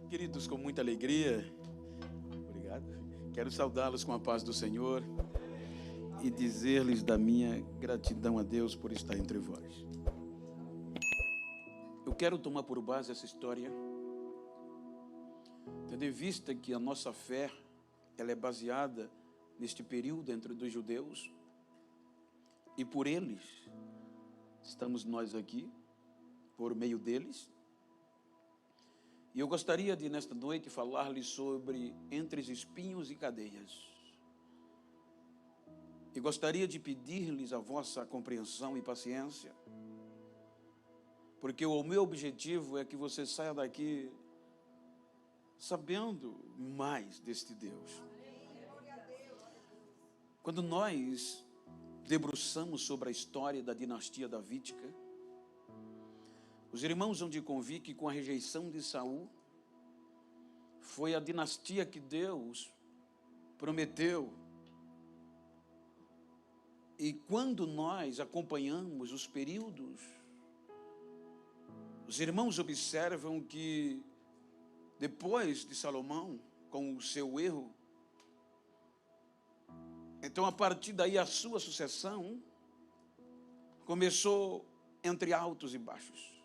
Queridos, com muita alegria, obrigado. Quero saudá-los com a paz do Senhor e dizer-lhes da minha gratidão a Deus por estar entre vós. Eu quero tomar por base essa história, tendo em vista que a nossa fé ela é baseada neste período entre dos judeus, e por eles estamos nós aqui, por meio deles. E eu gostaria de, nesta noite, falar-lhes sobre entre espinhos e cadeias. E gostaria de pedir-lhes a vossa compreensão e paciência, porque o meu objetivo é que você saia daqui sabendo mais deste Deus. Quando nós debruçamos sobre a história da dinastia davídica, os irmãos hão de convir que com a rejeição de Saul, foi a dinastia que Deus prometeu. E quando nós acompanhamos os períodos, os irmãos observam que depois de Salomão, com o seu erro, então a partir daí a sua sucessão começou entre altos e baixos.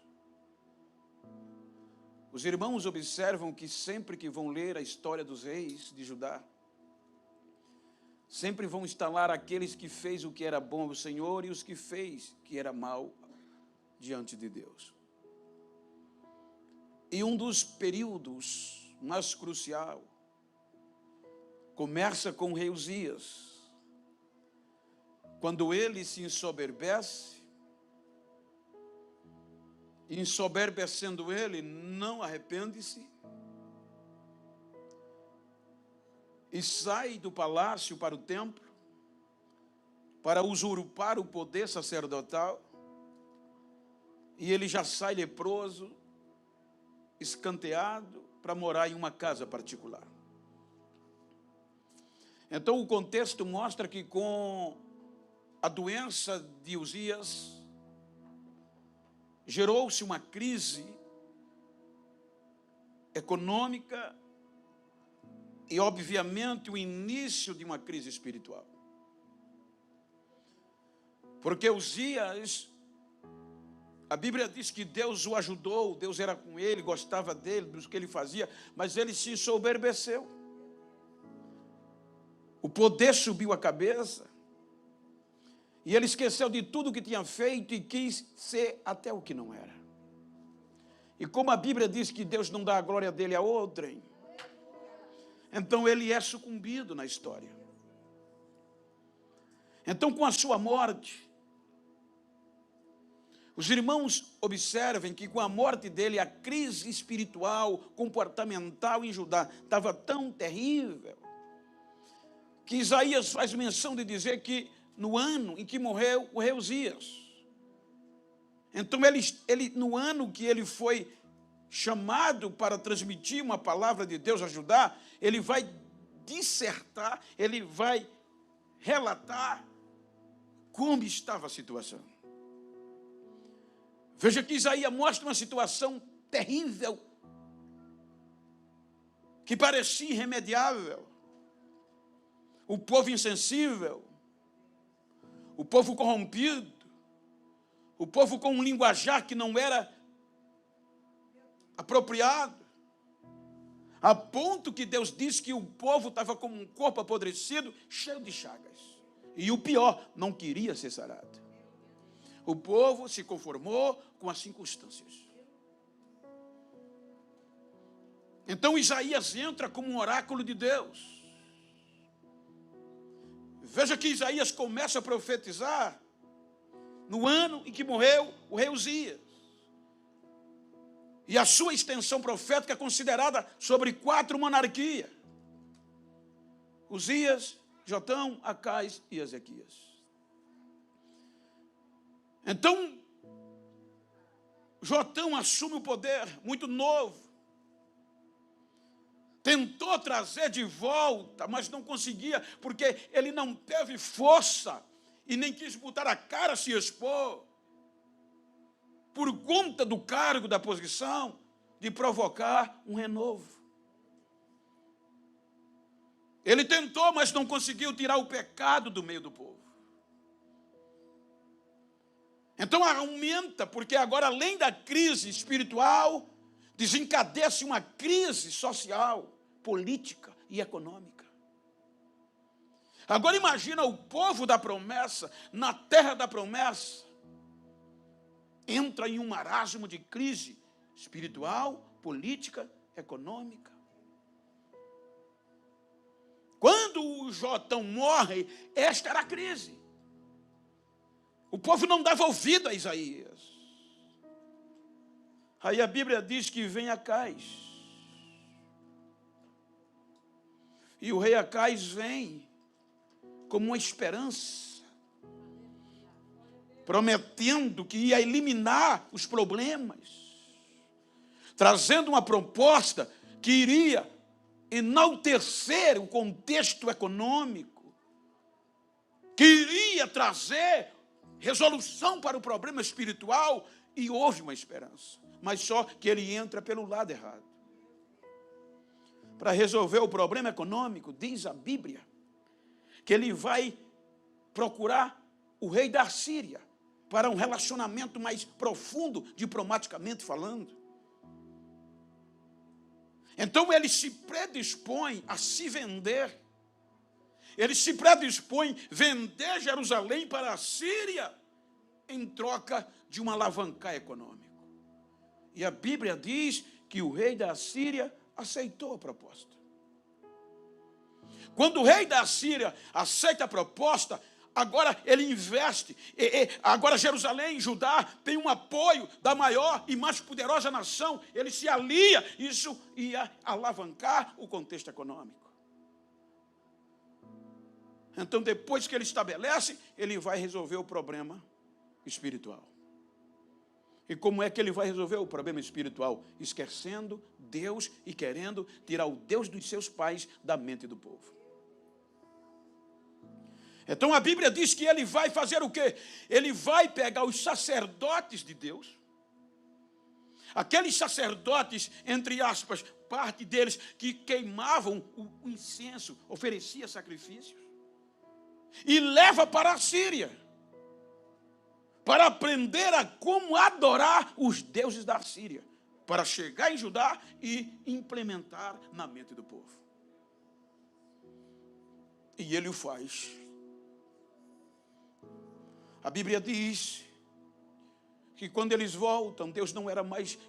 Os irmãos observam que sempre que vão ler a história dos reis de Judá, sempre vão instalar aqueles que fez o que era bom ao Senhor e os que fez que era mal diante de Deus. E um dos períodos mais crucial começa com o rei Uzias, quando ele se ensoberbece. Ensoberbecendo ele, não arrepende-se e sai do palácio para o templo para usurpar o poder sacerdotal, e ele já sai leproso, escanteado, para morar em uma casa particular. Então o contexto mostra que com a doença de Uzias, gerou-se uma crise econômica e, obviamente, o início de uma crise espiritual. Porque Uzias, a Bíblia diz que Deus o ajudou, Deus era com ele, gostava dele, do que ele fazia, mas ele se ensoberbeceu. O poder subiu a cabeça. E ele esqueceu de tudo que tinha feito e quis ser até o que não era. E como a Bíblia diz que Deus não dá a glória dele a outrem, então ele é sucumbido na história. Então, com a sua morte, os irmãos observem que com a morte dele, a crise espiritual, comportamental em Judá estava tão terrível, que Isaías faz menção de dizer que no ano em que morreu o rei Uzias. Então ele no ano que ele foi chamado para transmitir uma palavra de Deus a Judá, ele vai dissertar, ele vai relatar como estava a situação. Veja que Isaías mostra uma situação terrível, que parecia irremediável. O povo insensível, o povo corrompido, o povo com um linguajar que não era apropriado, a ponto que Deus disse que o povo estava como um corpo apodrecido, cheio de chagas. E o pior, não queria ser sarado. O povo se conformou com as circunstâncias. Então Isaías entra como um oráculo de Deus. Veja que Isaías começa a profetizar no ano em que morreu o rei Uzias. E a sua extensão profética é considerada sobre 4 monarquias: Uzias, Jotão, Acais e Ezequias. Então, Jotão assume o poder muito novo. Tentou trazer de volta, mas não conseguia, porque ele não teve força e nem quis botar a cara a se expor. Por conta do cargo, da posição, de provocar um renovo. Ele tentou, mas não conseguiu tirar o pecado do meio do povo. Então aumenta, porque agora, além da crise espiritual, desencadeia-se uma crise social, política e econômica. Agora imagina o povo da promessa, na terra da promessa, entra em um marasmo de crise espiritual, política, econômica. Quando o Jotão morre, esta era a crise. O povo não dava ouvido a Isaías. Aí a Bíblia diz que vem Acais. E o rei Acais vem como uma esperança, prometendo que ia eliminar os problemas, trazendo uma proposta que iria enaltecer o contexto econômico, que iria trazer resolução para o problema espiritual, e houve uma esperança, mas só que ele entra pelo lado errado. Para resolver o problema econômico, diz a Bíblia, que ele vai procurar o rei da Síria, para um relacionamento mais profundo, diplomaticamente falando. Então ele se predispõe a se vender. Ele se predispõe a vender Jerusalém para a Síria em troca de um alavancar econômico. E a Bíblia diz que o rei da Síria aceitou a proposta. Quando o rei da Síria aceita a proposta, agora ele investe. Agora Jerusalém, Judá, tem um apoio da maior e mais poderosa nação. Ele se alia, isso ia alavancar o contexto econômico. Então, depois que ele estabelece, ele vai resolver o problema espiritual. E como é que ele vai resolver o problema espiritual? Esquecendo Deus e querendo tirar o Deus dos seus pais da mente do povo. Então a Bíblia diz que ele vai fazer o quê? Ele vai pegar os sacerdotes de Deus, aqueles sacerdotes, entre aspas, parte deles que queimavam o incenso, oferecia sacrifícios, e leva para a Síria, para aprender a como adorar os deuses da Síria, para chegar em Judá e implementar na mente do povo. E ele o faz. A Bíblia diz que quando eles voltam, Deus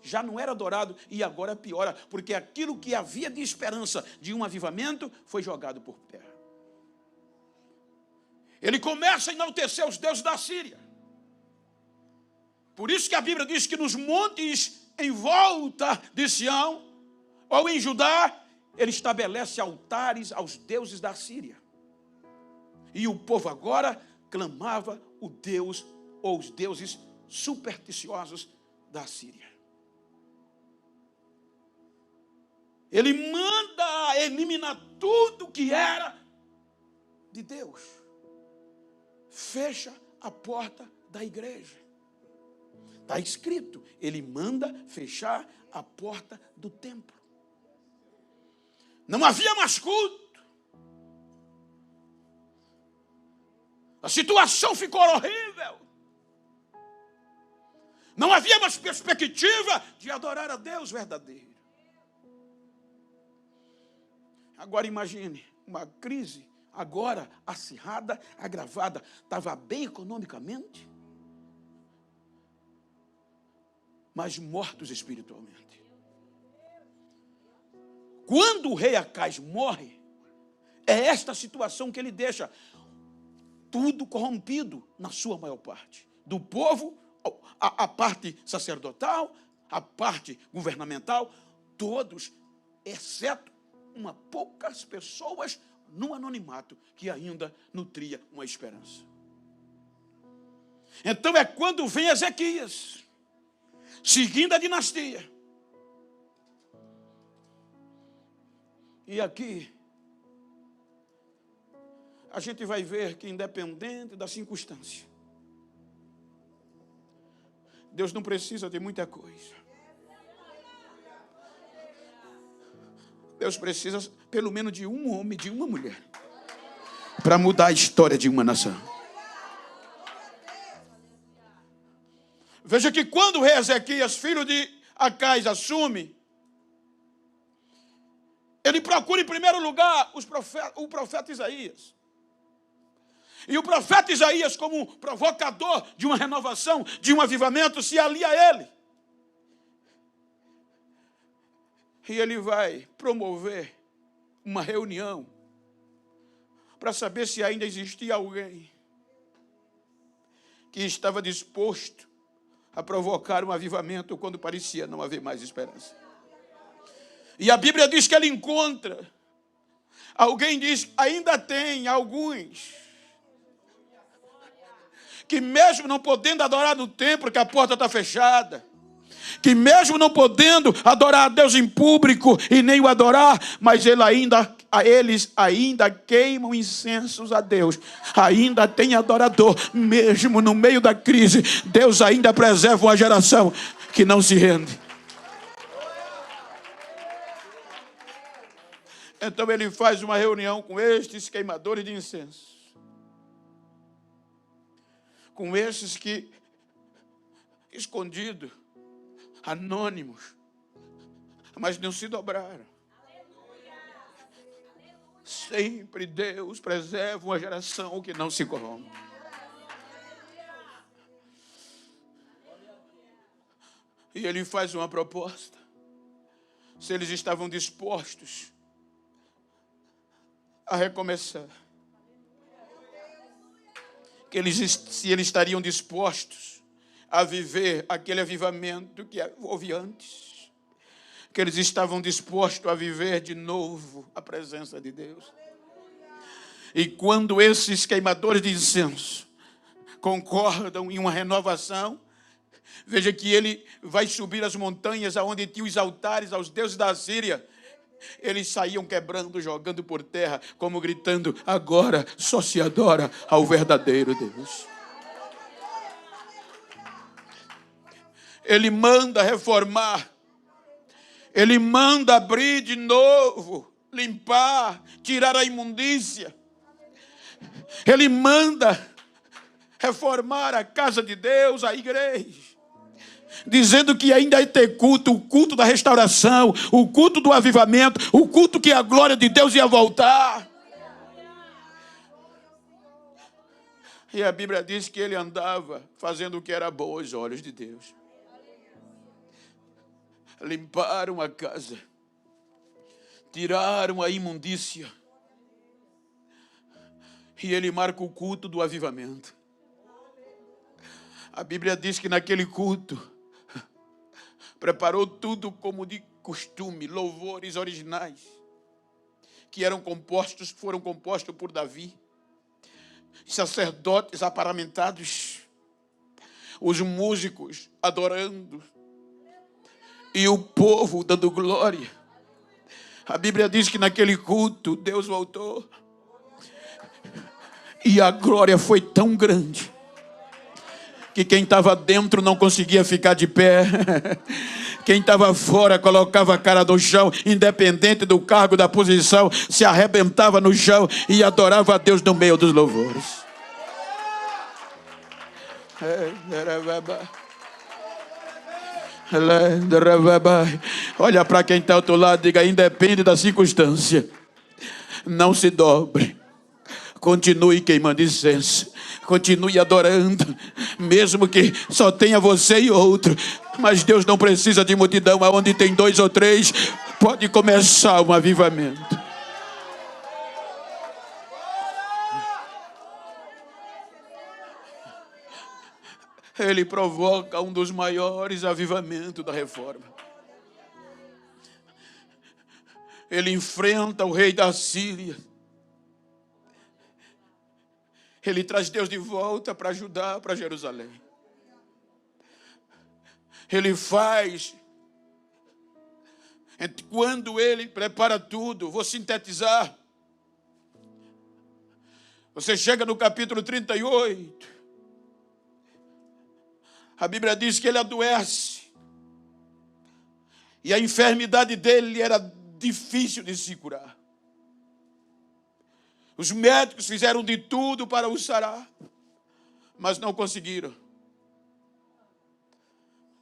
já não era adorado, e agora piora, porque aquilo que havia de esperança de um avivamento foi jogado por terra. Ele começa a enaltecer os deuses da Síria. Por isso que a Bíblia diz que nos montes em volta de Sião, ou em Judá, ele estabelece altares aos deuses da Síria. E o povo agora clamava o Deus, ou os deuses supersticiosos da Síria. Ele manda eliminar tudo que era de Deus. Fecha a porta da igreja. Está escrito, ele manda fechar a porta do templo. Não havia mais culto. A situação ficou horrível. Não havia mais perspectiva de adorar a Deus verdadeiro. Agora imagine uma crise, agora acirrada, agravada. Estava bem economicamente, mas mortos espiritualmente. Quando o rei Acais morre, é esta situação que ele deixa tudo corrompido, na sua maior parte. Do povo, a parte sacerdotal, a parte governamental, todos, exceto poucas pessoas no anonimato, que ainda nutria uma esperança. Então é quando vem Ezequias, seguindo a dinastia. E aqui, a gente vai ver que, independente da circunstância, Deus não precisa de muita coisa. Deus precisa pelo menos de um homem, de uma mulher, para mudar a história de uma nação. Veja que quando o rei Ezequias, filho de Acais, assume, ele procura em primeiro lugar o profeta Isaías. E o profeta Isaías, como um provocador de uma renovação, de um avivamento, se alia a ele. E ele vai promover uma reunião para saber se ainda existia alguém que estava disposto a provocar um avivamento quando parecia não haver mais esperança. E a Bíblia diz que ele encontra. Alguém diz, ainda tem alguns que mesmo não podendo adorar no templo, que a porta está fechada, que mesmo não podendo adorar a Deus em público e nem o adorar, mas eles ainda queimam incensos a Deus, ainda tem adorador, mesmo no meio da crise, Deus ainda preserva uma geração que não se rende. Então ele faz uma reunião com estes queimadores de incenso, com esses que, escondidos, anônimos, mas não se dobraram. Sempre Deus preserva uma geração que não se corrompe. E ele faz uma proposta. Se eles estavam dispostos a recomeçar, se eles estariam dispostos a viver aquele avivamento que houve antes, que eles estavam dispostos a viver de novo a presença de Deus. E quando esses queimadores de incenso concordam em uma renovação, veja que ele vai subir as montanhas aonde tinha os altares aos deuses da Assíria. Eles saíam quebrando, jogando por terra, como gritando, agora só se adora ao verdadeiro Deus. Ele manda reformar, ele manda abrir de novo, limpar, tirar a imundícia. Ele manda reformar a casa de Deus, a igreja, dizendo que ainda ia ter culto, o culto da restauração, o culto do avivamento, o culto que a glória de Deus ia voltar. E a Bíblia diz que ele andava fazendo o que era bom aos olhos de Deus. Limparam a casa, tiraram a imundícia, e ele marca o culto do avivamento. A Bíblia diz que naquele culto preparou tudo como de costume, louvores originais, que foram compostos por Davi, sacerdotes aparamentados, os músicos adorando, e o povo dando glória. A Bíblia diz que naquele culto Deus voltou, e a glória foi tão grande que quem estava dentro não conseguia ficar de pé. Quem estava fora colocava a cara no chão, independente do cargo, da posição, se arrebentava no chão e adorava a Deus no meio dos louvores. Olha para quem está ao outro lado, diga, independe da circunstância, não se dobre, continue queimando incenso, continue adorando, mesmo que só tenha você e outro, mas Deus não precisa de multidão, aonde tem 2 ou 3, pode começar um avivamento. Ele provoca um dos maiores avivamentos da reforma. Ele enfrenta o rei da Síria. Ele traz Deus de volta para Judá, para Jerusalém. Ele faz. Quando ele prepara tudo, vou sintetizar. Você chega no capítulo 38. A Bíblia diz que ele adoece. E a enfermidade dele era difícil de se curar. Os médicos fizeram de tudo para o sarar, mas não conseguiram.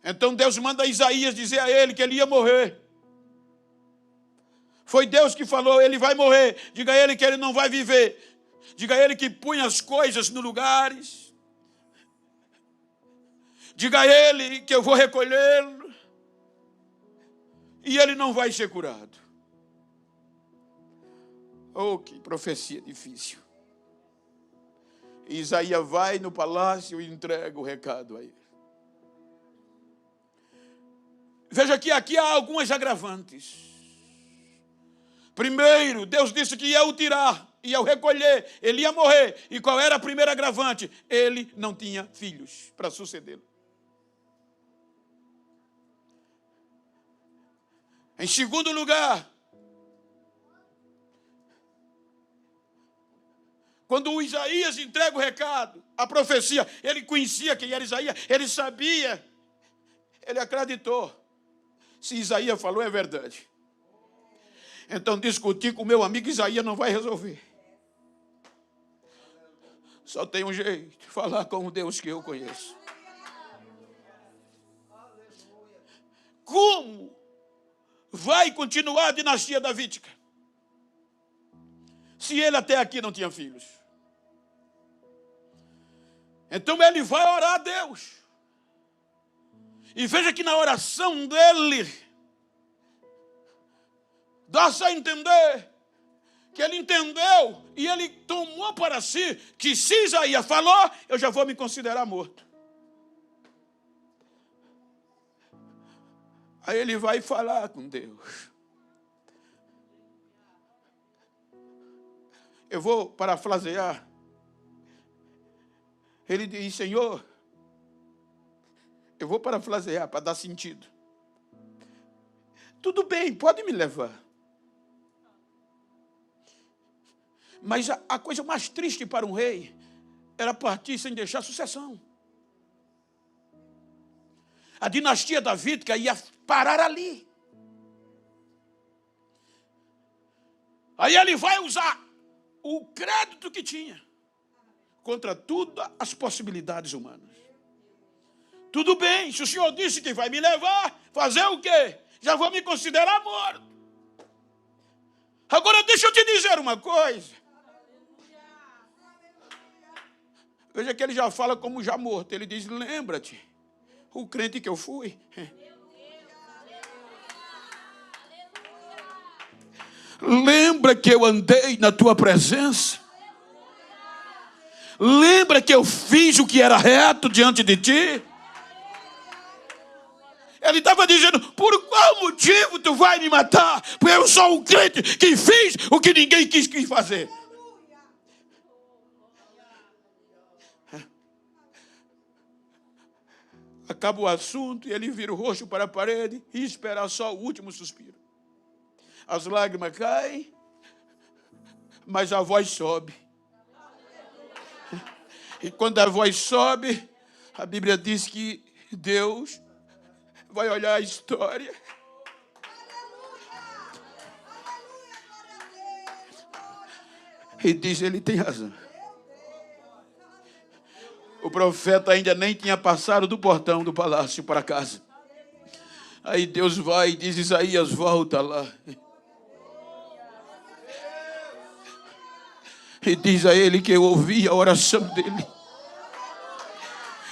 Então Deus manda Isaías dizer a ele que ele ia morrer. Foi Deus que falou, ele vai morrer. Diga a ele que ele não vai viver. Diga a ele que punha as coisas no lugares. Diga a ele que eu vou recolhê-lo. E ele não vai ser curado. Oh, que profecia difícil. Isaías vai no palácio e entrega o recado a ele. Veja que aqui há algumas agravantes. Primeiro, Deus disse que ia o tirar, ia o recolher, ele ia morrer. E qual era a primeira agravante? Ele não tinha filhos para sucedê-lo. Em segundo lugar, quando o Isaías entrega o recado, a profecia, ele conhecia quem era Isaías, ele sabia, ele acreditou. Se Isaías falou, é verdade. Então discutir com meu amigo Isaías não vai resolver. Só tem um jeito, falar com o Deus que eu conheço. Como vai continuar a dinastia davídica se ele até aqui não tinha filhos? Então ele vai orar a Deus. E veja que na oração dele, dá-se a entender que ele entendeu e ele tomou para si que se Isaías falou, eu já vou me considerar morto. Aí ele vai falar com Deus. Eu vou parafrasear. Ele diz, Senhor, eu vou parafrasear para dar sentido. Tudo bem, pode me levar. Mas a coisa mais triste para um rei era partir sem deixar sucessão. A dinastia davídica ia parar ali. Aí ele vai usar o crédito que tinha contra todas as possibilidades humanas. Tudo bem, se o Senhor disse que vai me levar, fazer o quê? Já vou me considerar morto. Agora deixa eu te dizer uma coisa. Veja que ele já fala como já morto. Ele diz, lembra-te, o crente que eu fui. Lembra que eu andei na tua presença? Lembra que eu fiz o que era reto diante de ti? Ele estava dizendo, por qual motivo tu vai me matar? Porque eu sou um crente que fiz o que ninguém quis fazer. Acaba o assunto e ele vira o rosto para a parede e espera só o último suspiro. As lágrimas caem, mas a voz sobe. E quando a voz sobe, a Bíblia diz que Deus vai olhar a história. E diz, ele tem razão. O profeta ainda nem tinha passado do portão do palácio para casa. Aí Deus vai e diz, Isaías, volta lá. E diz a ele que eu ouvi a oração dele.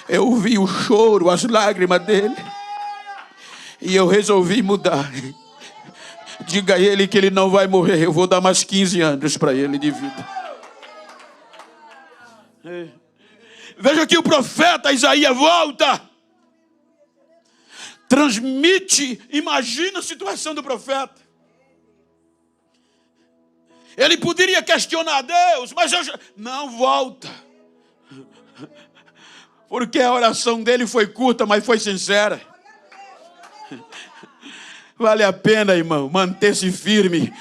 Eu ouvi o choro, as lágrimas dele. E eu resolvi mudar. Diga a ele que ele não vai morrer. Eu vou dar mais 15 anos para ele de vida. Veja que o profeta Isaías volta. Transmite, imagina a situação do profeta. Ele poderia questionar Deus, mas não volta. Porque a oração dele foi curta, mas foi sincera. Vale a pena, irmão, manter-se firme.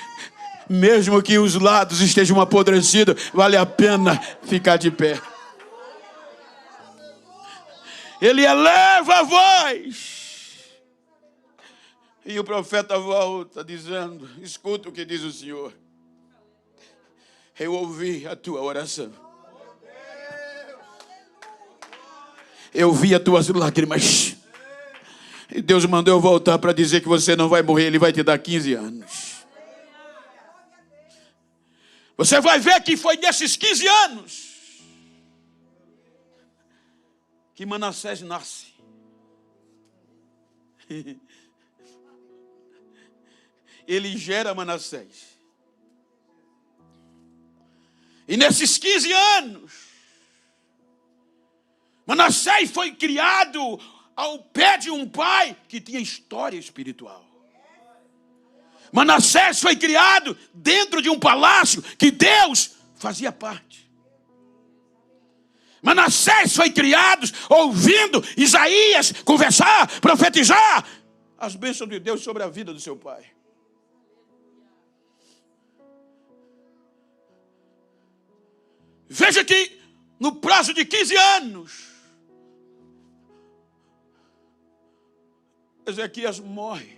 Mesmo que os lados estejam apodrecidos, vale a pena ficar de pé. Ele eleva a voz E o profeta volta dizendo: escuta o que diz o Senhor. Eu ouvi a tua oração. Eu vi as tuas lágrimas. E Deus mandou eu voltar para dizer que você não vai morrer, Ele vai te dar 15 anos. Você vai ver que foi nesses 15 anos que Manassés nasce. Ele gera Manassés. E nesses 15 anos, Manassés foi criado ao pé de um pai que tinha história espiritual. Manassés foi criado dentro de um palácio que Deus fazia parte. Manassés foi criado ouvindo Isaías conversar, profetizar as bênçãos de Deus sobre a vida do seu pai. Veja que no prazo de 15 anos, Ezequias morre.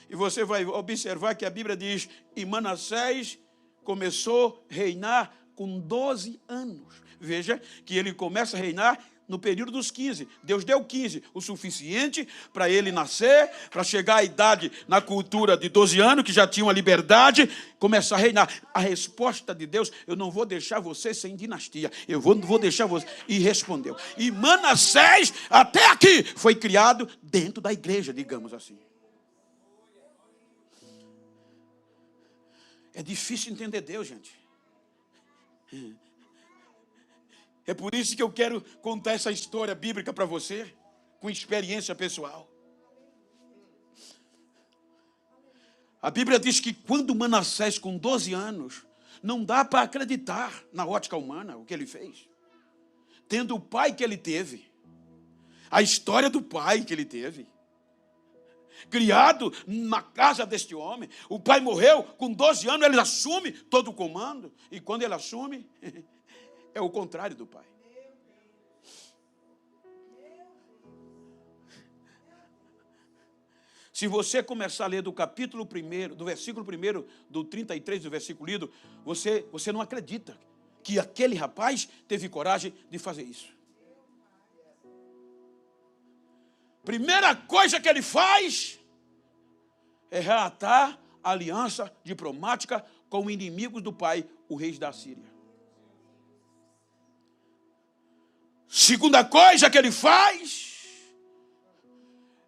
E você vai observar que a Bíblia diz: e Manassés começou a reinar com 12 anos. Veja que ele começa a reinar no período dos 15. Deus deu 15, o suficiente para ele nascer, para chegar à idade na cultura de 12 anos, que já tinha uma liberdade, começar a reinar. A resposta de Deus: eu não vou deixar você sem dinastia, eu vou deixar você. E respondeu. E Manassés, até aqui, foi criado dentro da igreja, digamos assim. É difícil entender Deus, gente. É por isso que eu quero contar essa história bíblica para você, com experiência pessoal. A Bíblia diz que quando Manassés, com 12 anos, não dá para acreditar na ótica humana o que ele fez. Tendo o pai que ele teve, a história do pai que ele teve, criado na casa deste homem. O pai morreu, com 12 anos ele assume todo o comando. E quando ele assume, é o contrário do pai. Se você começar a ler do capítulo 1, do versículo 1, do 33 do versículo lido, você não acredita que aquele rapaz teve coragem de fazer isso. Primeira coisa que ele faz é reatar a aliança diplomática com o inimigo do pai, o rei da Síria. Segunda coisa que ele faz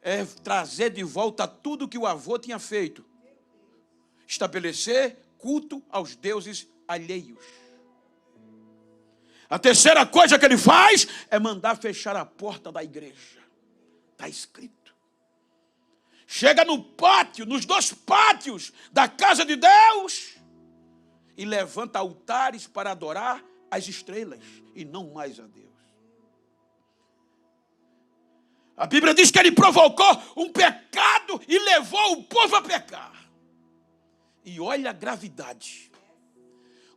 é trazer de volta tudo que o avô tinha feito. Estabelecer culto aos deuses alheios. A terceira coisa que ele faz é mandar fechar a porta da igreja. Está escrito. Chega no pátio, nos 2 pátios da casa de Deus e levanta altares para adorar as estrelas e não mais a Deus. A Bíblia diz que ele provocou um pecado e levou o povo a pecar. E olha a gravidade.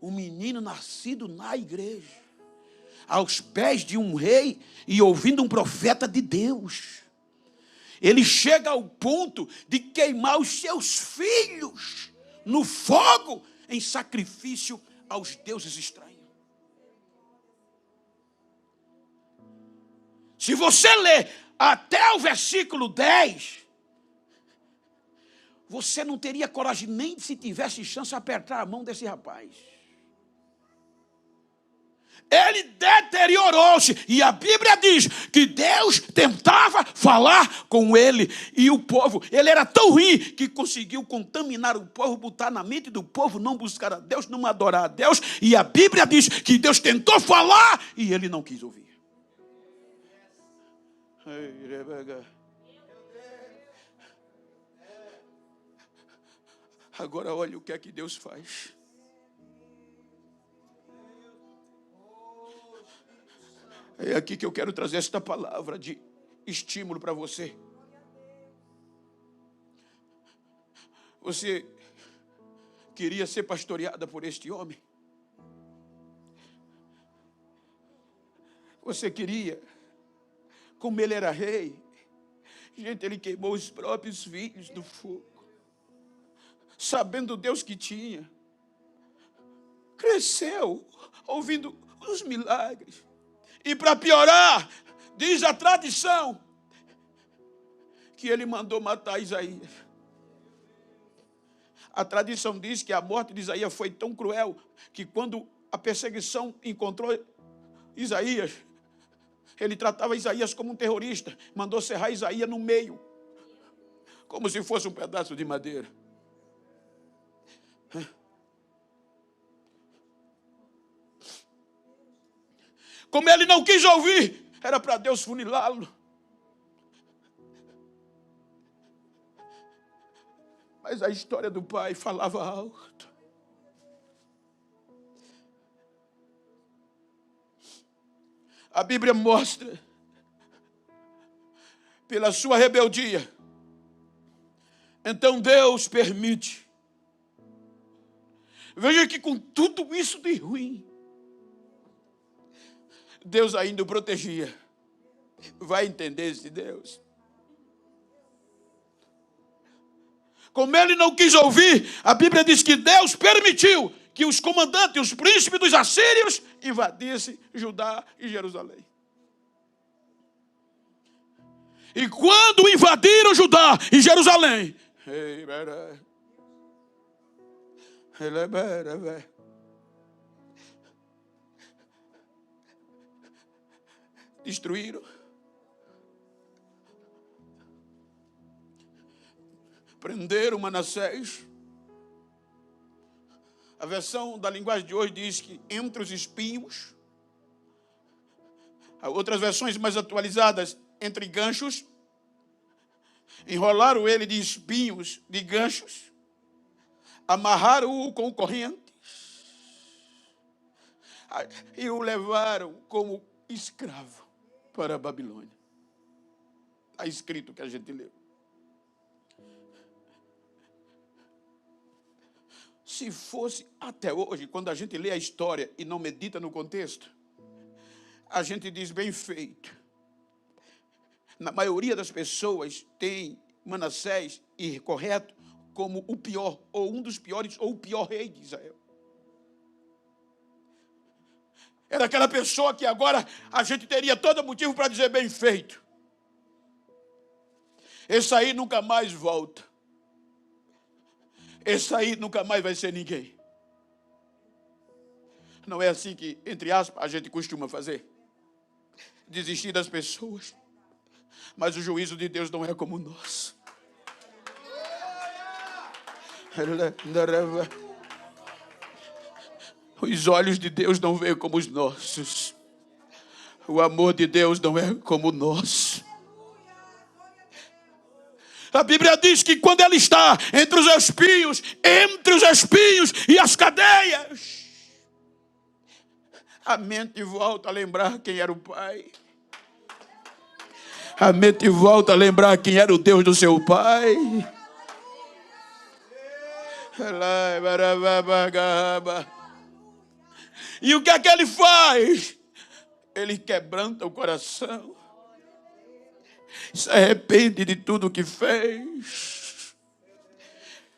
Um menino nascido na igreja, aos pés de um rei e ouvindo um profeta de Deus. Ele chega ao ponto de queimar os seus filhos no fogo em sacrifício aos deuses estranhos. Se você ler até o versículo 10, você não teria coragem nem se tivesse chance de apertar a mão desse rapaz. Ele deteriorou-se. E a Bíblia diz que Deus tentava falar com ele. E o povo, ele era tão ruim que conseguiu contaminar o povo, botar na mente do povo não buscar a Deus, não adorar a Deus. E a Bíblia diz que Deus tentou falar e ele não quis ouvir. Agora olha o que é que Deus faz. É aqui que eu quero trazer esta palavra de estímulo para você. Você queria ser pastoreada por este homem? Você queria, como ele era rei, Gente, ele queimou os próprios filhos no fogo, sabendo o Deus que tinha. Cresceu ouvindo os milagres. E para piorar, diz a tradição que ele mandou matar Isaías. A tradição diz que a morte de Isaías foi tão cruel que quando a perseguição encontrou Isaías, ele tratava Isaías como um terrorista, mandou serrar Isaías no meio, como se fosse um pedaço de madeira. Como ele não quis ouvir, era para Deus funilá-lo. Mas a história do pai falava alto. A Bíblia mostra, pela sua rebeldia, então Deus permite. Veja que com tudo isso de ruim, Deus ainda o protegia. Vai entender esse Deus? Como ele não quis ouvir, a Bíblia diz que Deus permitiu que os comandantes, os príncipes dos assírios invadissem Judá e Jerusalém. E quando invadiram Judá e Jerusalém, destruíram. Prenderam Manassés. A versão da linguagem de hoje diz que entre os espinhos. Outras versões mais atualizadas, entre ganchos. Enrolaram ele de espinhos, de ganchos. Amarraram-o com correntes. E o levaram como escravo para a Babilônia. Está escrito que a gente leu. Se fosse até hoje, quando a gente lê a história e não medita no contexto, a gente diz bem feito. Na maioria das pessoas tem Manassés, e correto, como o pior, ou um dos piores, ou o pior rei de Israel. Era aquela pessoa que agora a gente teria todo motivo para dizer bem feito. Esse aí nunca mais volta. Esse aí nunca mais vai ser ninguém. Não é assim que, entre aspas, a gente costuma fazer. Desistir das pessoas. Mas o juízo de Deus não é como o nosso. Os olhos de Deus não veem como os nossos. O amor de Deus não é como o nosso. A Bíblia diz que quando ele está entre os espinhos e as cadeias, a mente volta a lembrar quem era o pai. A mente volta a lembrar quem era o Deus do seu pai. E o que é que ele faz? Ele quebranta o coração. Se arrepende de tudo que fez.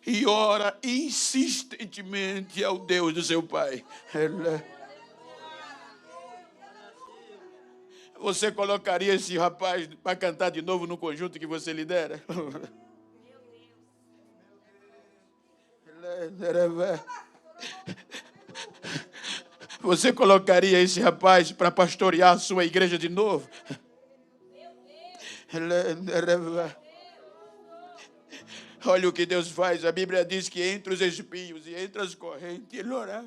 E ora insistentemente ao Deus do seu pai. Você colocaria esse rapaz para cantar de novo no conjunto que você lidera? Você colocaria esse rapaz para pastorear a sua igreja de novo? Olha o que Deus faz. A Bíblia diz que entre os espinhos e entre as correntes ele orava.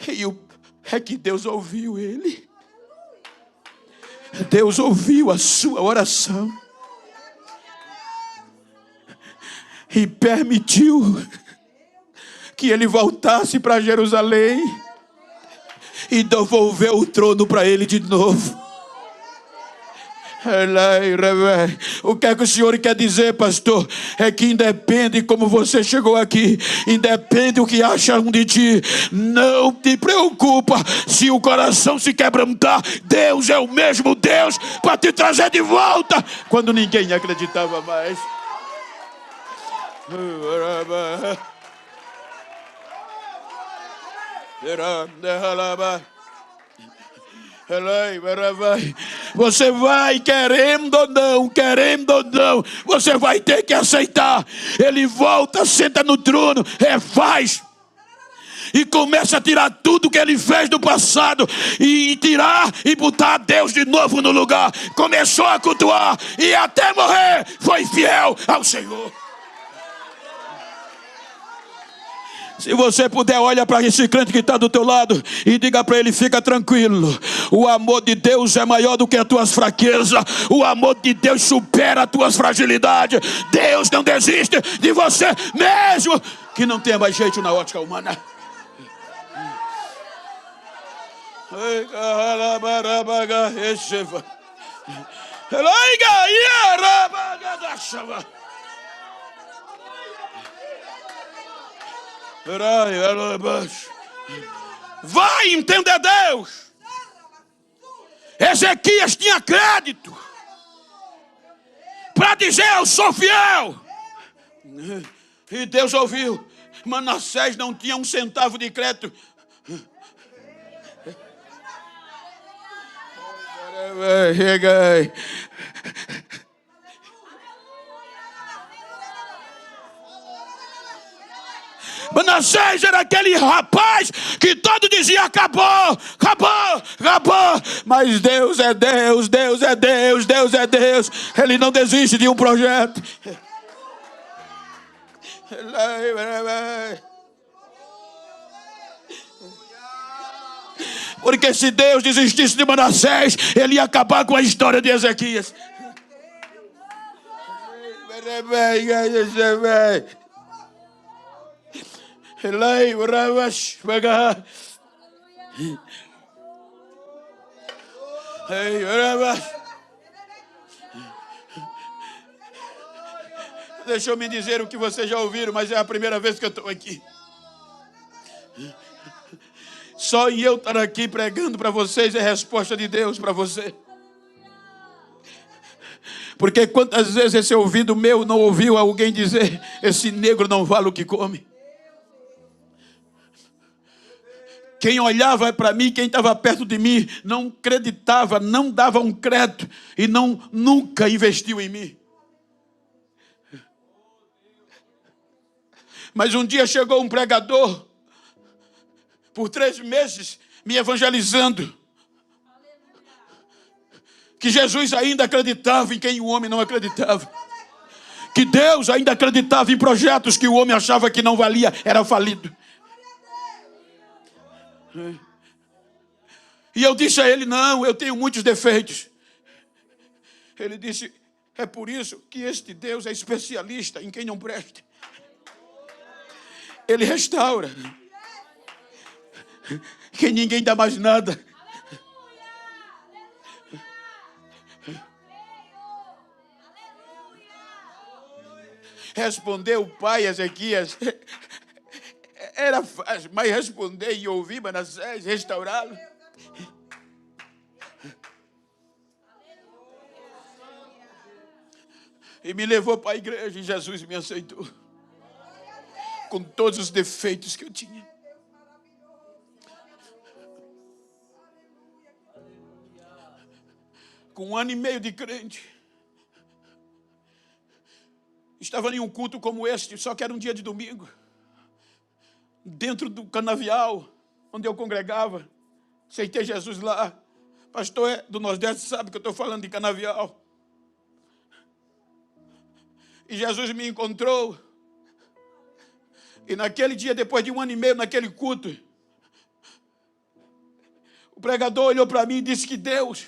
E é que Deus ouviu ele. Deus ouviu a sua oração. E permitiu que ele voltasse para Jerusalém e devolveu o trono para ele de novo. O que é que o senhor quer dizer, pastor? É que independe como você chegou aqui, independe o que acham de ti, não te preocupa se o coração se quebrantar. Deus é o mesmo Deus para te trazer de volta quando ninguém acreditava mais. Você vai, querendo ou não, você vai ter que aceitar. Ele volta, senta no trono, refaz e começa a tirar tudo que ele fez do passado e tirar e botar Deus de novo no lugar. Começou a cultuar e até morrer foi fiel ao Senhor. Se você puder, olha para esse crente que está do teu lado e diga para ele: fica tranquilo, o amor de Deus é maior do que as tuas fraquezas, o amor de Deus supera as tuas fragilidades. Deus não desiste de você, mesmo que não tenha mais jeito na ótica humana. Vai entender Deus. Ezequias tinha crédito para dizer: eu sou fiel. E Deus ouviu. Manassés não tinha um centavo de crédito. Manassés era aquele rapaz que todo dizia: acabou. Mas Deus é Deus, Deus é Deus, Deus é Deus. Ele não desiste de um projeto. Porque se Deus desistisse de Manassés, ele ia acabar com a história de Ezequias. Deixa eu me dizer o que vocês já ouviram, mas é a primeira vez que eu estou aqui. Só em eu estar aqui pregando para vocês é resposta de Deus para você. Porque quantas vezes esse ouvido meu não ouviu alguém dizer: esse negro não vale o que come. Quem olhava para mim, quem estava perto de mim, não acreditava, não dava um crédito e nunca investiu em mim. Mas um dia chegou um pregador, por 3 meses, me evangelizando, que Jesus ainda acreditava em quem o homem não acreditava, que Deus ainda acreditava em projetos que o homem achava que não valia, era falido. E eu disse a ele: não, eu tenho muitos defeitos. Ele disse: é por isso que este Deus é especialista em quem não presta. Ele restaura quem ninguém dá mais nada. Respondeu o pai Ezequias. Era fácil, mas responder e ouvir Manassés, restaurá-lo. E me levou para a igreja e Jesus me aceitou. Com todos os defeitos que eu tinha. Com 1 ano e meio de crente. Estava em um culto como este, só que era um dia de domingo. Dentro do canavial, onde eu congregava. Aceitei Jesus lá. Pastor do Nordeste sabe que eu estou falando de canavial. E Jesus me encontrou. E naquele dia, depois de 1 ano e meio, naquele culto, o pregador olhou para mim e disse que Deus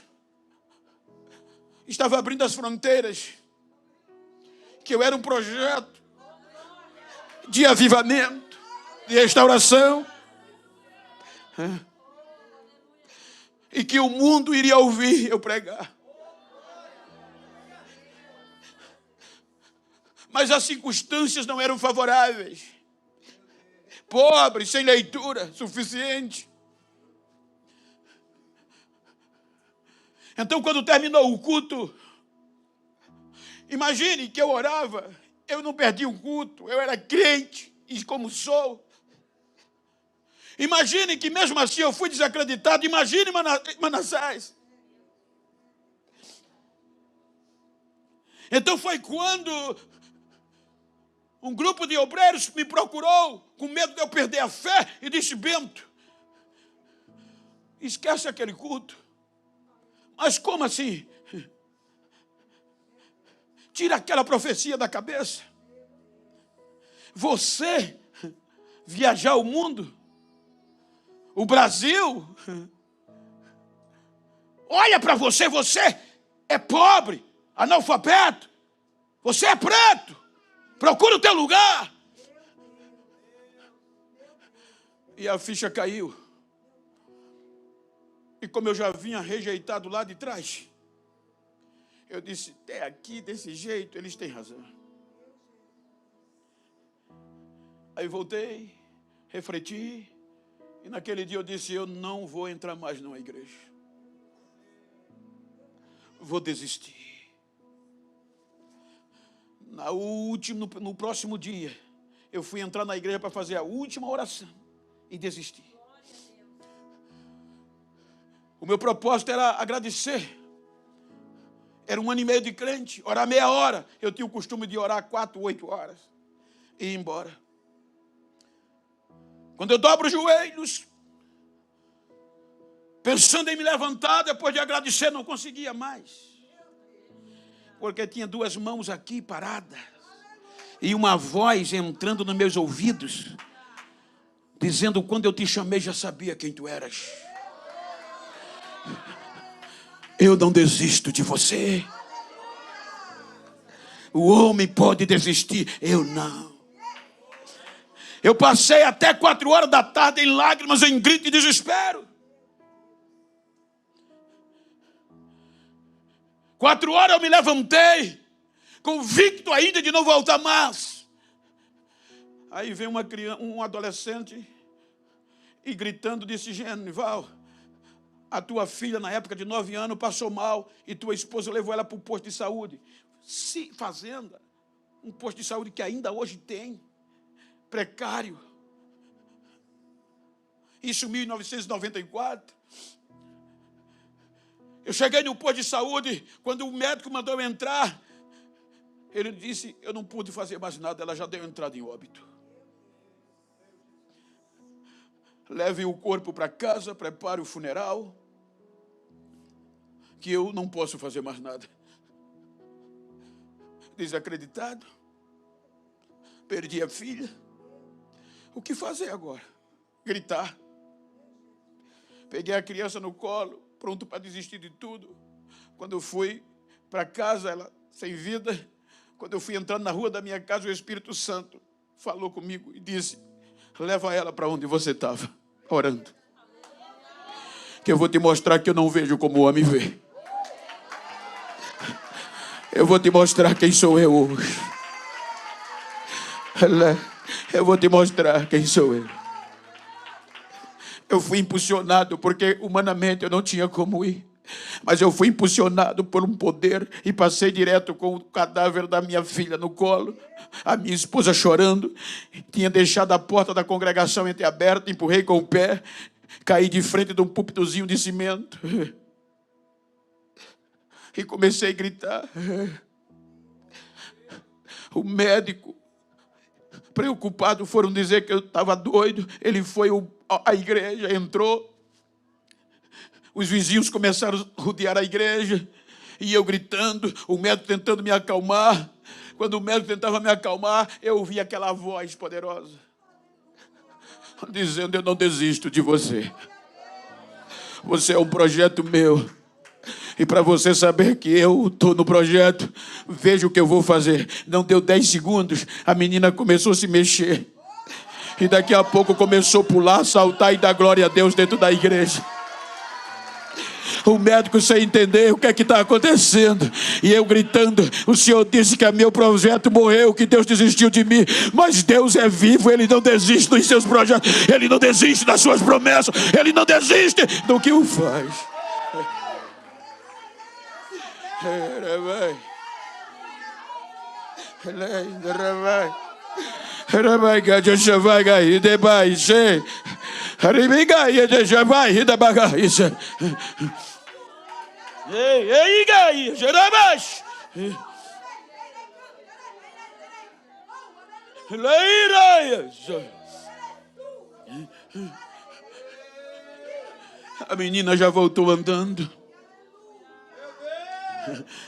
estava abrindo as fronteiras, que eu era um projeto de avivamento, de restauração, e que o mundo iria ouvir eu pregar. mas as circunstâncias não eram favoráveis. Pobre, sem leitura suficiente. Então, quando terminou o culto, imagine que eu orava, eu não perdi o culto, eu era crente, e como sou. Imagine que mesmo assim eu fui desacreditado. Imagine Manassés. Então foi quando um grupo de obreiros me procurou, com medo de eu perder a fé, e disse: Bento, esquece aquele culto. Mas como assim? Tira aquela profecia da cabeça. Você viajar o mundo, o Brasil, olha para você, você é pobre, analfabeto, você é preto, procura o teu lugar. E a ficha caiu. E como eu já vinha rejeitado lá de trás, eu disse: até aqui, desse jeito, eles têm razão. Aí voltei, refleti, e naquele dia eu disse: eu não vou entrar mais numa igreja. Vou desistir. No próximo dia, eu fui entrar na igreja para fazer a última oração e desisti. O meu propósito era agradecer. Era 1 ano e meio de crente, orar meia hora. Eu tinha o costume de orar 4, 8 horas e ir embora. Quando eu dobro os joelhos, pensando em me levantar, depois de agradecer, não conseguia mais. Porque tinha 2 mãos aqui paradas e uma voz entrando nos meus ouvidos, dizendo: quando eu te chamei, já sabia quem tu eras. Eu não desisto de você. O homem pode desistir, eu não. Eu passei até 4 horas da tarde em lágrimas, em grito e desespero. 4 horas eu me levantei, convicto ainda de não voltar mais. Aí vem uma criança, um adolescente, e gritando, disse: Genival, a tua filha, na época de 9 anos, passou mal e tua esposa levou ela para o posto de saúde. Fazenda, um posto de saúde que ainda hoje tem, precário. Isso em 1994. Eu cheguei no posto de saúde, quando o médico mandou eu entrar, ele disse: eu não pude fazer mais nada, ela já deu entrada em óbito. Leve o corpo para casa, prepare o funeral, que eu não posso fazer mais nada. Desacreditado, perdi a filha. O que fazer agora? Gritar. Peguei a criança no colo, pronto para desistir de tudo. Quando eu fui para casa, ela sem vida, quando eu fui entrando na rua da minha casa, o Espírito Santo falou comigo e disse: leva ela para onde você estava, orando. Que eu vou te mostrar que eu não vejo como o homem vê. Eu vou te mostrar quem sou eu hoje. Eu vou te mostrar quem sou eu. Eu fui impulsionado, porque humanamente eu não tinha como ir. Mas eu fui impulsionado por um poder e passei direto com o cadáver da minha filha no colo. A minha esposa chorando. Tinha deixado a porta da congregação entreaberta, empurrei com o pé, caí de frente de um púlpitozinho de cimento. E comecei a gritar. O médico, preocupado, foram dizer que eu estava doido. Ele foi à igreja, entrou. Os vizinhos começaram a rodear a igreja. E eu gritando, o médico tentando me acalmar. Quando o médico tentava me acalmar, eu ouvi aquela voz poderosa, dizendo: eu não desisto de você. Você é um projeto meu. E para você saber que eu estou no projeto, veja o que eu vou fazer. Não deu 10 segundos, a menina começou a se mexer. E daqui a pouco começou a pular, saltar e dar glória a Deus dentro da igreja. O médico sem entender o que é que está acontecendo. E eu gritando, o Senhor disse que meu projeto morreu, que Deus desistiu de mim. Mas Deus é vivo, Ele não desiste dos seus projetos. Ele não desiste das suas promessas. Ele não desiste do que o faz. A menina já voltou andando.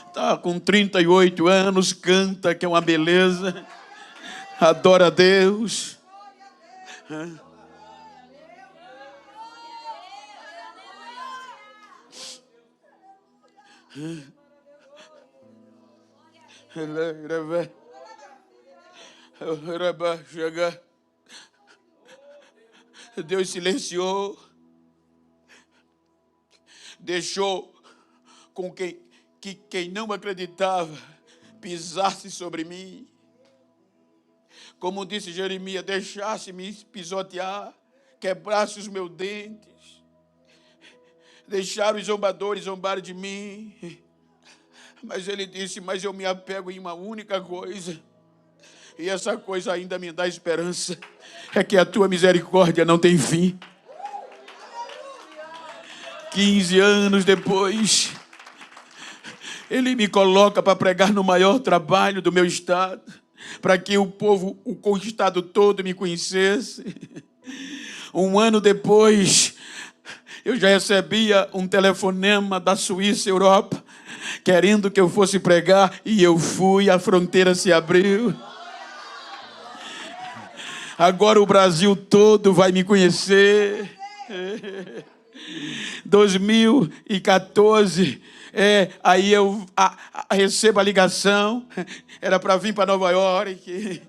Está com 38 anos, canta, que é uma beleza. Adora a Deus. Deus silenciou, deixou com que quem não acreditava pisasse sobre mim. Como disse Jeremias, deixasse-me pisotear, quebrasse os meus dentes, deixaram os zombadores zombarem de mim. Mas ele disse, mas eu me apego em uma única coisa, e essa coisa ainda me dá esperança, é que a tua misericórdia não tem fim. 15 anos depois, Ele me coloca para pregar no maior trabalho do meu estado, para que o povo, o estado todo me conhecesse. Um ano depois, eu já recebia um telefonema da Suíça, Europa, querendo que eu fosse pregar, e eu fui, a fronteira se abriu. Agora o Brasil todo vai me conhecer. 2014, aí eu recebo a ligação, era para vir para Nova York.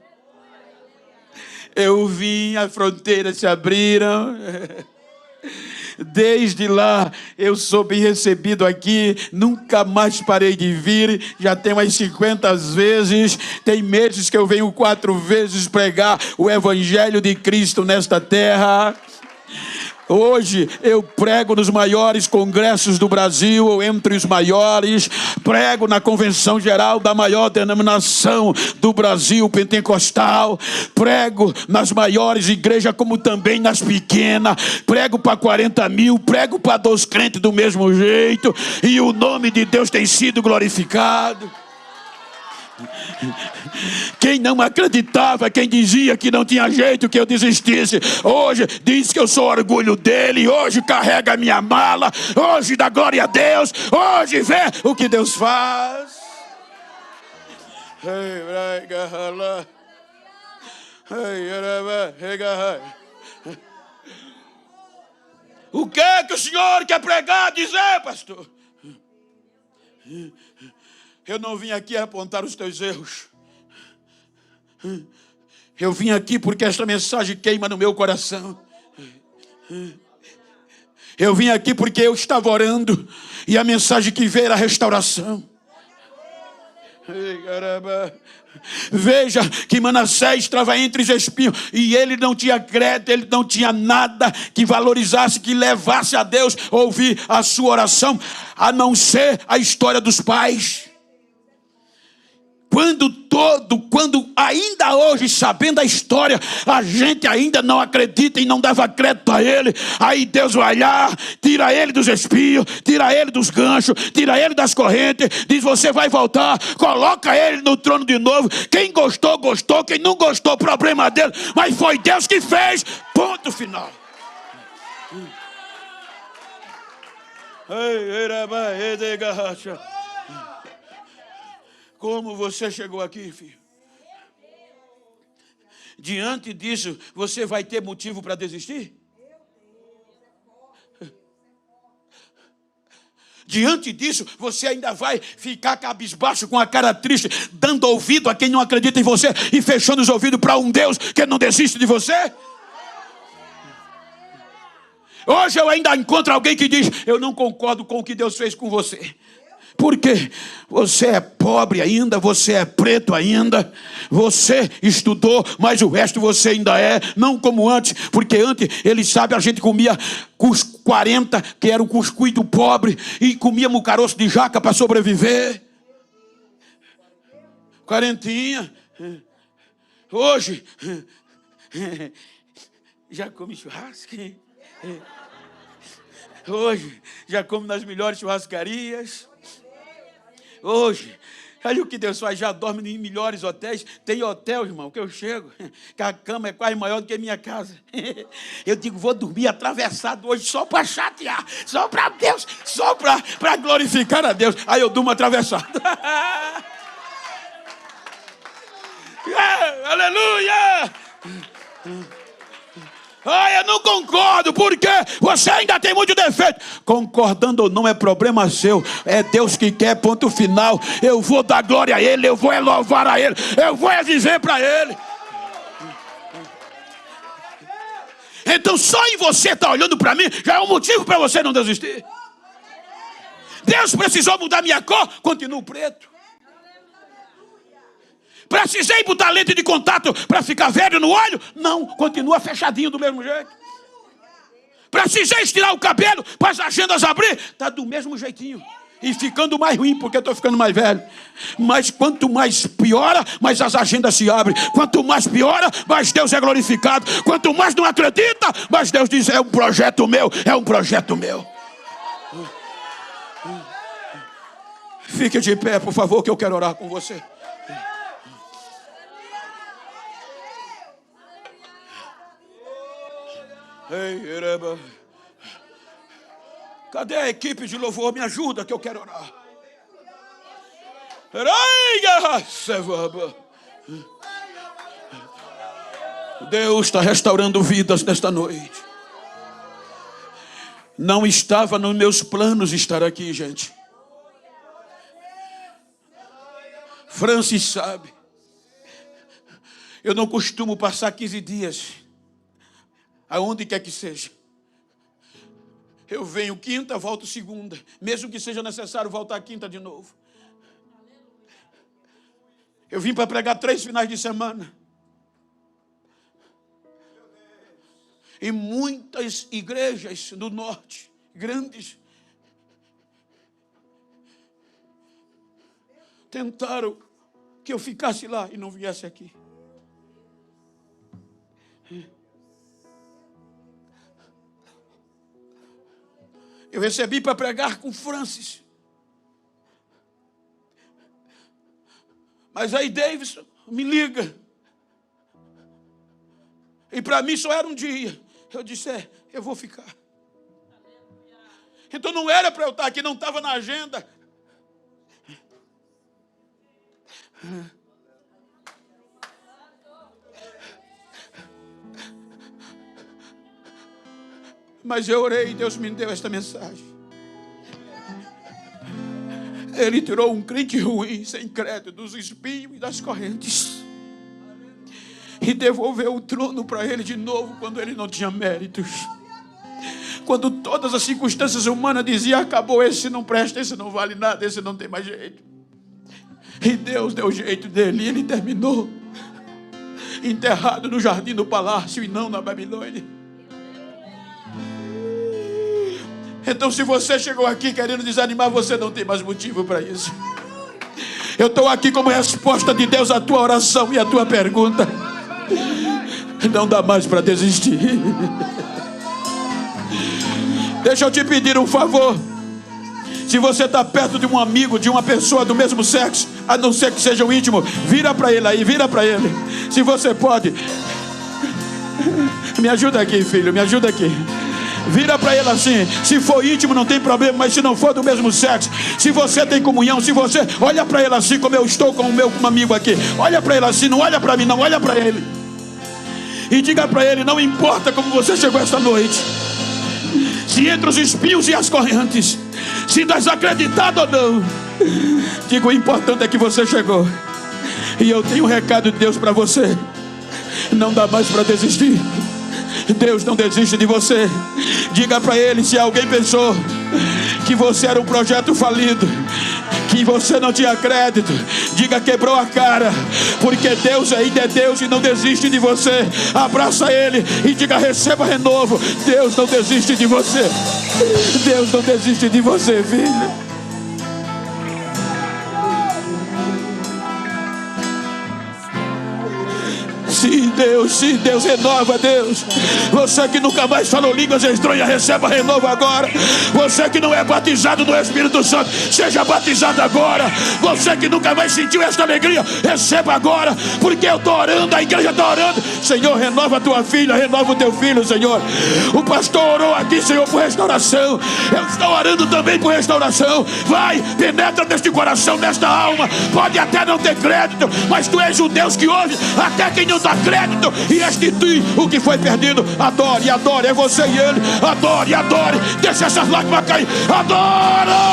Eu vim, as fronteiras se abriram. Desde lá eu sou bem recebido aqui, nunca mais parei de vir, já tem umas 50 vezes, tem meses que eu venho 4 vezes pregar o Evangelho de Cristo nesta terra. Hoje eu prego nos maiores congressos do Brasil, ou entre os maiores, prego na convenção geral da maior denominação do Brasil, pentecostal, prego nas maiores igrejas como também nas pequenas, prego para 40 mil, prego para 2 crentes do mesmo jeito, e o nome de Deus tem sido glorificado. Quem não acreditava, quem dizia que não tinha jeito, que eu desistisse, hoje diz que eu sou orgulho dele, hoje carrega a minha mala, hoje dá glória a Deus, hoje vê o que Deus faz. O que é que o senhor quer pregar, dizer, pastor? Eu não vim aqui apontar os teus erros. Eu vim aqui porque esta mensagem queima no meu coração. Eu vim aqui porque eu estava orando e a mensagem que veio era a restauração. Veja que Manassés estava entre os espinhos e ele não tinha crédito, ele não tinha nada que valorizasse, que levasse a Deus a ouvir a sua oração, a não ser a história dos pais. Quando ainda hoje, sabendo a história, a gente ainda não acredita e não dava crédito a ele, aí Deus vai lá, tira ele dos espios, tira ele dos ganchos, tira ele das correntes, diz, você vai voltar, coloca ele no trono de novo. Quem gostou, gostou, quem não gostou, problema dele, mas foi Deus que fez, ponto final. Como você chegou aqui, filho? Diante disso, você vai ter motivo para desistir? Diante disso, você ainda vai ficar cabisbaixo, com a cara triste, dando ouvido a quem não acredita em você e fechando os ouvidos para um Deus que não desiste de você? Hoje eu ainda encontro alguém que diz: eu não concordo com o que Deus fez com você. Por quê? Você é pobre ainda, você é preto ainda, você estudou, mas o resto você ainda é, não como antes, porque antes, ele sabe, a gente comia cus 40, que era o cuscuz do pobre, e comíamos caroço de jaca para sobreviver. Quarentinha. Hoje, já come churrasco. Hoje, já come nas melhores churrascarias. Hoje, olha o que Deus faz, já dorme em melhores hotéis. Tem hotel, irmão, que eu chego, que a cama é quase maior do que a minha casa. Eu digo: vou dormir atravessado hoje só para chatear, só para Deus, só para glorificar a Deus. Aí eu durmo atravessado. Aleluia! Eu não concordo, porque você ainda tem muito defeito. Concordando ou não é problema seu, é Deus que quer, ponto final. Eu vou dar glória a Ele, eu vou louvar a Ele, eu vou viver para Ele. Então só em você estar olhando para mim já é um motivo para você não desistir. Deus precisou mudar minha cor, continuo preto. Precisei botar lente de contato para ficar velho no olho? Não, continua fechadinho do mesmo jeito. Precisei estirar o cabelo para as agendas abrir? Está do mesmo jeitinho. E ficando mais ruim, porque eu estou ficando mais velho. Mas quanto mais piora, mais as agendas se abrem. Quanto mais piora, mais Deus é glorificado. Quanto mais não acredita, mais Deus diz: é um projeto meu, é um projeto meu. Fique de pé, por favor, que eu quero orar com você. Ei, Ereba. Cadê a equipe de louvor? Me ajuda que eu quero orar. Deus está restaurando vidas nesta noite. Não estava nos meus planos estar aqui, gente. Francis sabe. Eu não costumo passar 15 dias aonde quer que seja. Eu venho quinta, volto segunda. Mesmo que seja necessário voltar quinta de novo. Eu vim para pregar 3 finais de semana. Em muitas igrejas do norte, grandes, tentaram que eu ficasse lá e não viesse aqui. Eu recebi para pregar com Francis. Mas aí Davidson me liga. E para mim só era um dia. Eu disse: eu vou ficar. Então não era para eu estar aqui, não estava na agenda. Mas eu orei e Deus me deu esta mensagem. Ele tirou um crente ruim, sem crédito, dos espinhos e das correntes. E devolveu o trono para ele de novo quando ele não tinha méritos. Quando todas as circunstâncias humanas diziam: acabou, esse não presta, esse não vale nada, esse não tem mais jeito. E Deus deu o jeito dele e ele terminou enterrado no jardim do palácio e não na Babilônia. Então, se você chegou aqui querendo desanimar, você não tem mais motivo para isso. Eu estou aqui como resposta de Deus à tua oração e à tua pergunta. Não dá mais para desistir. Deixa eu te pedir um favor. Se você está perto de um amigo, de uma pessoa do mesmo sexo, a não ser que seja um íntimo, vira para ele aí, vira para ele. Se você pode. Me ajuda aqui, filho, me ajuda aqui. Vira para ele assim. Se for íntimo não tem problema, mas se não for do mesmo sexo, se você tem comunhão, se você olha para ele assim como eu estou com o meu amigo aqui, olha para ele assim, não olha para mim, não, olha para ele e diga para ele: não importa como você chegou esta noite, se entre os espinhos e as correntes, se desacreditado ou não, digo: o importante é que você chegou. E eu tenho um recado de Deus para você: não dá mais para desistir. Deus não desiste de você. Diga para ele: se alguém pensou que você era um projeto falido, que você não tinha crédito, diga: quebrou a cara, porque Deus ainda é Deus e não desiste de você. Abraça ele e diga: receba renovo. Deus não desiste de você. Deus não desiste de você, filho. Sim, Deus, renova, Deus. Você que nunca mais falou línguas estranhas, receba renovo agora. Você que não é batizado no Espírito Santo, seja batizado agora. Você que nunca mais sentiu esta alegria, receba agora, porque eu estou orando, a igreja está orando. Senhor, renova a tua filha, renova o teu filho, Senhor. O pastor orou aqui, Senhor, por restauração. Eu estou orando também por restauração. Vai, penetra neste coração, nesta alma. Pode até não ter crédito, mas tu és o Deus que ouve até quem não dá crédito e restitui o que foi perdido. Adore, adore, é você e ele. Adore, adore, deixa essas lágrimas cair. Adora!